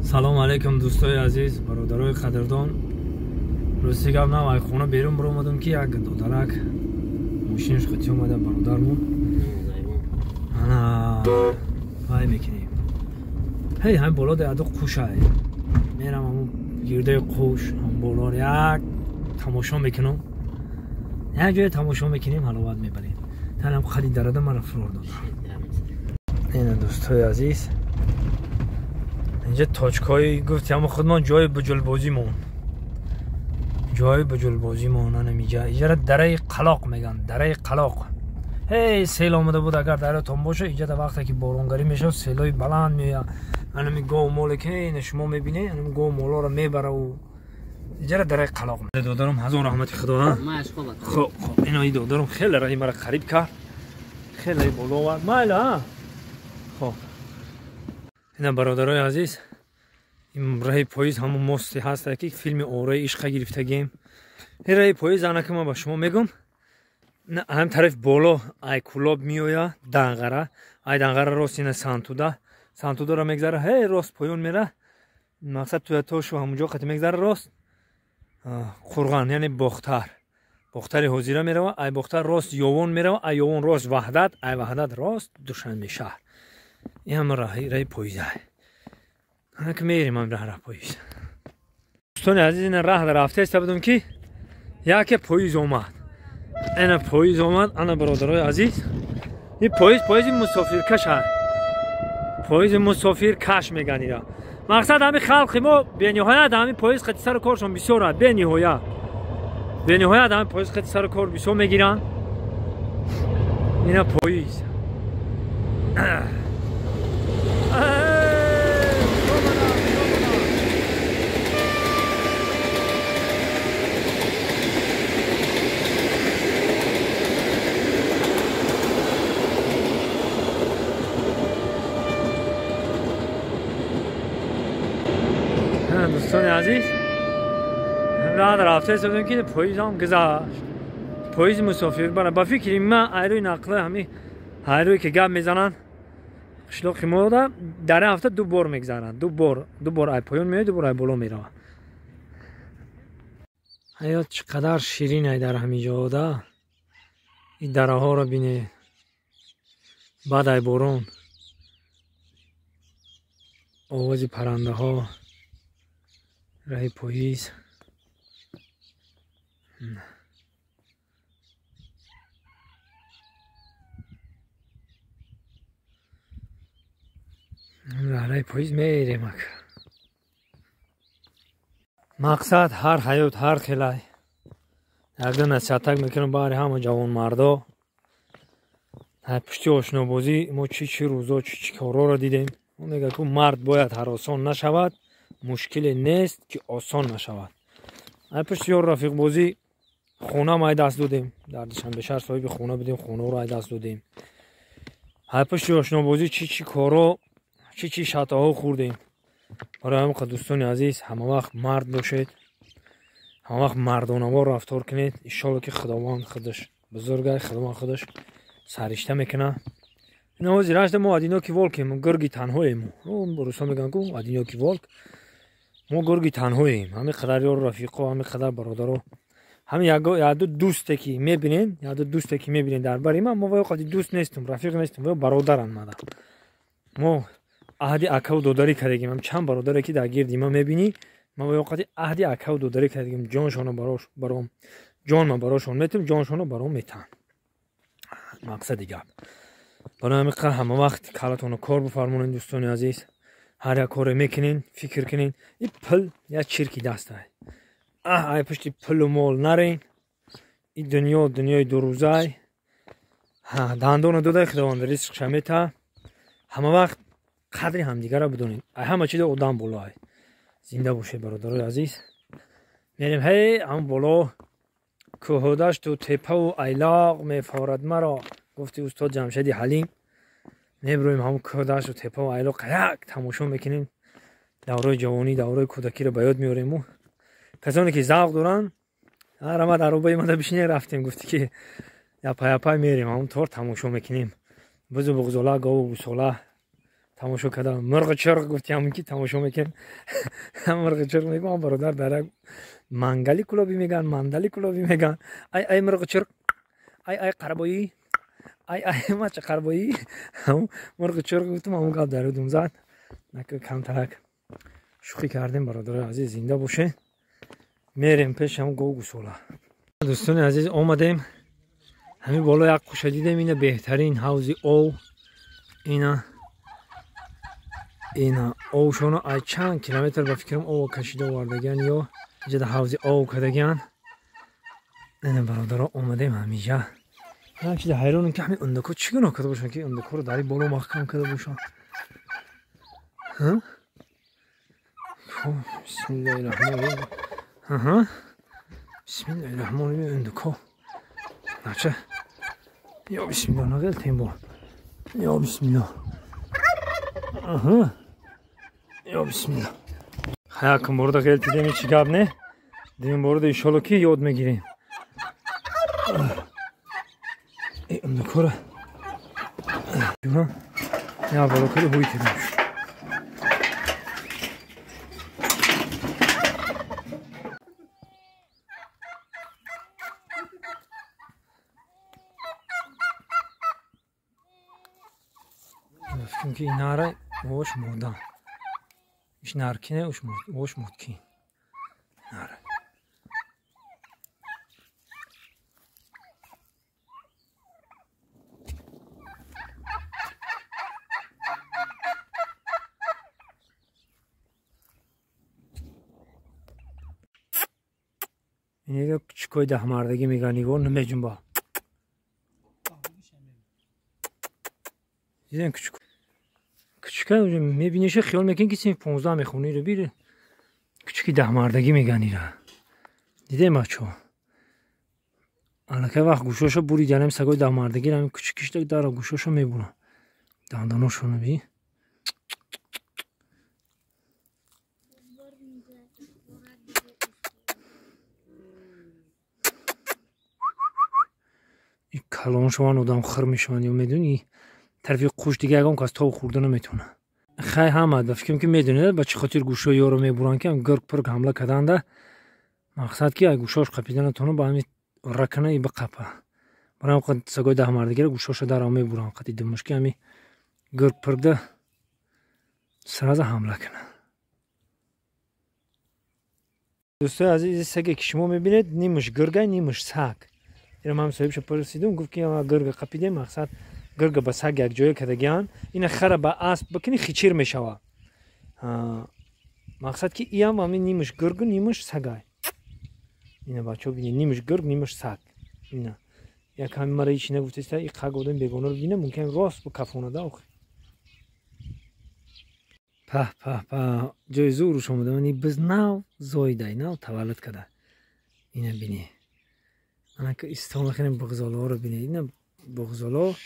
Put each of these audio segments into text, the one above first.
سلام علیکم دوستای عزیز، برادرای قدردان. روز دیگه نه وای خونه بیرون برو اومدم که یک دودرک ماشینش خطی اومده برادرمون. انا وای میکنیم. هی هم بالا دیادو خوشه. میرم همون گرده قوش هم بالا یک تماشا میکنم. یک جای تماشا میکنیم حلاوت میبریم. تنم خیلی درده من فرار دادم. این دوستای عزیز اینجا تاچکایی گفت اما خودمان جای بجلبازی مون نمیجا اینجا دره قلاق میگن، دره قلاق. هی سیل آمده بود اگر درتون باشه اینجا در وقتی که بارونگری میشه سیلای بلند میاد انمی گاو مال که این شما میبینی انمی گاو مالا رو میبره و اینجا دره قلاق. دادرم هزار رحمت خدا. خب اینا دادرم خیلی رای مرا قریب کرد، خیلی بالا آورد مالا. خب اینا برادرای عزیز این راه پاییز همون مستی هست که فیلم اوره عشق گرفتگیم. این راه پاییز انا که من با شما میگم نه هم طرف بالا ای کلاب میویا دنگره ای دنگره راست این سانتودا رو میگذره هی راست پایون میره مقصد توی توش و همونجا خط میگذره راست قرغان یعنی باختر حضیره میره ای باختر راست یوون میره ای یوون راست وحدت ای وحدت راست دوشنبه شهر. این هم راه پاییزه. انا که میریم هم راه پاییز. دوستان عزیز این راه رفته است بدون که یک پاییز اومد. این پاییز اومد انا برادرای عزیز. این پاییز مسافرکش هست. پاییز مسافرکش میگن اینا. مقصد همین خلق ما بینهایت همین پاییز خط سر کارشون بسیار بینهایت همین پاییز خط سر کار بسیار میگیرن. اینا پاییز دوستان عزیز راه رفته شدیم که پاییز هم گذشت. پاییز مسافر برای با فکری من ایروی نقله همین ایروی که گپ میزنن قشلاق ما رو در هفته دو بار میگذرن، دو بار ای پایون میاد دو بار ای بالا میره. حیات چقدر شیرینه در همین جاده. این دره ها رو بینه بعد ای بارون آواز پرنده ها راه پاییز. راه پاییز میریم. مقصد هر حیات هر خلای اگر نصیحت میکنم برای همه جوان مردا پشتی آشنابازی ما چی روزا چی کارا رو دیدیم. اون میگه که مرد باید هراسان نشود، مشکل نیست که آسان نشود. پشت یار رفیق بازی خونه ما دست دادیم، در دوشنبه شهر صاحب خونه بدیم، خونه رو دست دادیم. پشت آشنا بازی چی کارا چی شطاها خوردیم. برای همه دوستان عزیز همه وقت مرد باشید، همه وقت مردانه‌وار رفتار کنید. ان شاءالله که خداوند خودش بزرگه، خداوند خودش سرشته میکنه. اینا زیرش ما ادینا کی ولکیم گرگی تنهاییم. اون بروسا میگن کو ادینا کی ولک ما گرگی تنهاییم. همه قدر یار رفیقا، همه قدر برادرها، همه یا دو دوستی که میبینین در بری ما وقت دوست نیستم، رفیق نیستم، و برادرم ماده. ما عهدی اکا و دوداری کردیم. هم چند برادری که در گرد ما میبینی ما وقت عهدی اکا و دوداری کردیم. جانشون برام جان ما براشون میتم، جانشون برام میتن. مقصد دیگه برای همین همه وقت کارتون کار بفرمونین دوستان عزیز. هر یک کار میکنین فکر کنین این پل یا چرکی دسته ای پشتی پل و مال نرین. این دنیای دو روزه دندان دوده خداوند رزق شمیته. همه وقت قدر همدیگه را بدونین. همه چیز آدم بالا زنده باشه برادرای عزیز. میریم هی هم بالا کوهدشت و تپه و ایلاق میفارد مرا گفتی استاد جمشیدی حلیم. میبرویم هم کوهدشت و تپه و ایلاق یک تماشا میکنیم. دوره جوانی دوره کودکی رو به یاد میاریم. کسانی که ذوق دارن ما در روبای ما بشینیم رفتیم گفتی که یا پای میریم همون طور تماشا میکنیم. بزو بغزاله گاو و گوساله тамошо кардам. Мурғи чурғ гуфти, ҳамон ки тамошо мекунем. Мурғи чурғ мегӯям бародар дарак мангали кулоби меган, мандали кулоби меган. Ай мурғи чурғ. Ай қарбоӣ. Ай мача қарбоӣ. Мурғи чурғ гуфтам, ҳамон гап дар удум зад. Нака камтарак шӯхӣ кардем бародари азиз, зинда бошед. Мерем пеш ҳамон гов гусола. дӯстони азиз, омадем ҳамин боло як қуша дидем. Ина беҳтарин ҳавзи ов. ина овшоно ай чанд километр ба фикрам ова кашида овардаган ё иҷода ҳавзи ов кардаган. ина бародаро омадем ҳамиҷа. як чизи ҳайронам ки ҳамин ундуко чӣ гуноҳ карда бошанд ки ундукоро дари боло маҳкам карда бошанд. бисмиллаҳирраҳмонирраҳим. бисмиллаҳирраҳмонирраҳим. ундуко нача ё бисмиллаҳ нағел тембо ё бисмиллаҳ. ё бисмиллаҳ. якум борда ғелтидем чӣ гап не. дуюм борда иншолло ки ёд мегирем. ундукора я балокари ҳуй кардам. Çünkü inara hoş moda. İş narkine hoş mutki. Nara. Yine küçük koyda hamardagi megani gor nime jumba. Yine küçük. Küçük ha میبینیش خیال میکنی که سیم 15 میخونی رو بیره. küçüki دهماردگی میگن ایرا. دیده ماچو. الان که وقت گوشاشو بوری جنم سگای دهماردگی رو küçükیش دک داره گوشاشو میبونه. دنداناشونو بی. این کلانشوان آدم خر میشون یا میدونی طرفی خوش دیگه اگم که از تاو خورده نمیتونه. خیلی همه دا فکرم که میدونید با چه خاطر گوشو یارو میبرن که هم گرگ پرگ حمله کردن ده. مقصد که گوشاش قپیدن تونه با همین رکنه ای بقپه. برای هم سگای ده مردگی گوشاشو در هم میبرن قطعی دمش که همین گرگ پرگ ده سراز حمله کنه. دوستای عزیز سگی که شما میبینید نیمش گرگه نیمش سگ. اینم هم صاحبش پرسیدم گفت که گرگ قپیده مقصد گرگ با سگ یک جای کردگیان این خر با اسب بکنی خیچیر میشوه. مقصد که این هم نیمش گرگ نیمش سگای. اینا بچه ها بینید نیمش گرگ نیمش سگ. اینا یک همین مرا هیچی نگفته این خگ آدم بیگانه رو بینه ممکن راست با کفونه ده آخه. په جای زورش آمده منی بز نو زایده نو تولد کرده. اینا بینی من که استفاده میکنم بغزاله ها رو بینه. اینا بغزاله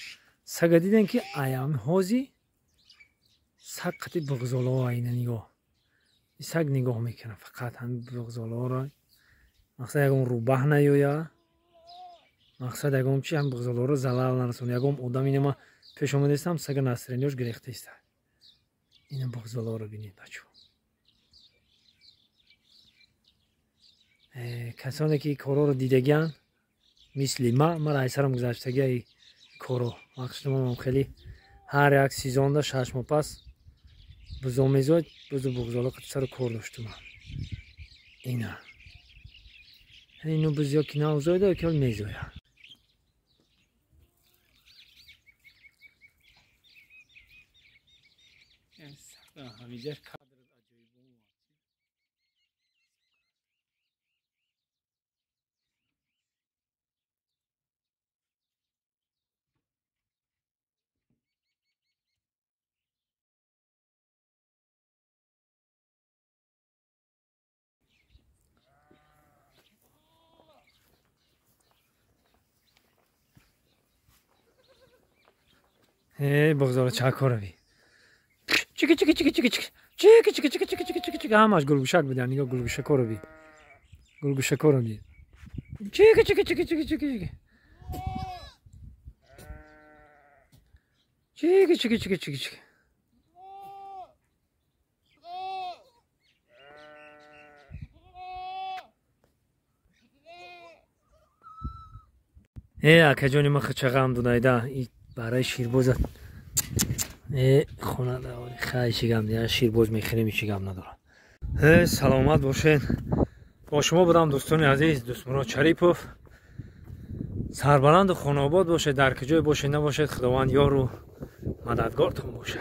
سگ دیدن که ایام هازی سگ قطعی بغزاله ها اینا نگاه. سگ نگاه میکنه فقط هم بغزاله ها را. مقصد یکم روبه نیاید. مقصد یکم چی هم بغزاله ها را زلال نرسونه. یکم آدم اینه ما پیش آمده استم سگ نصرانیش گرفته است. اینا بغزاله ها رو بینید بچه ها. کسانی که کارا رو دیدگن مثل ما رای سرم گذشتگی کارو مقصد ما خیلی هر یک سیزن دا 6 ماه پس بزو میزاد بزو بغزاله قد سر کار داشتم. اینا اینو بزیا که نوزایده که میزایه. همیشه کادر عجیبه. بغزاله چه کاره بی؟ چیکی چیکی چیکی چیکی چیکی چیکی چیکی چیکی چیکی چیکی چیکی چیکی همش گلگوشک بدن نگاه گلگوشک رو بی گلگوشک رو بی چیکی چیکی چیکی چیکی چیکی چیکی چیکی چیکی چیکی چیکی چیکی акаҷони ма ча ғам дунайда барои ширбозат хона давори хай чигам дия ширбоз мехирем чигам надорад. Саломат бошед. با شما بودم دوستان عزیز. دوست مراد شریپов. سربلند و خاناباد باشه، در کجای باشه نباشد، خداوند یار و مددگارتون باشه.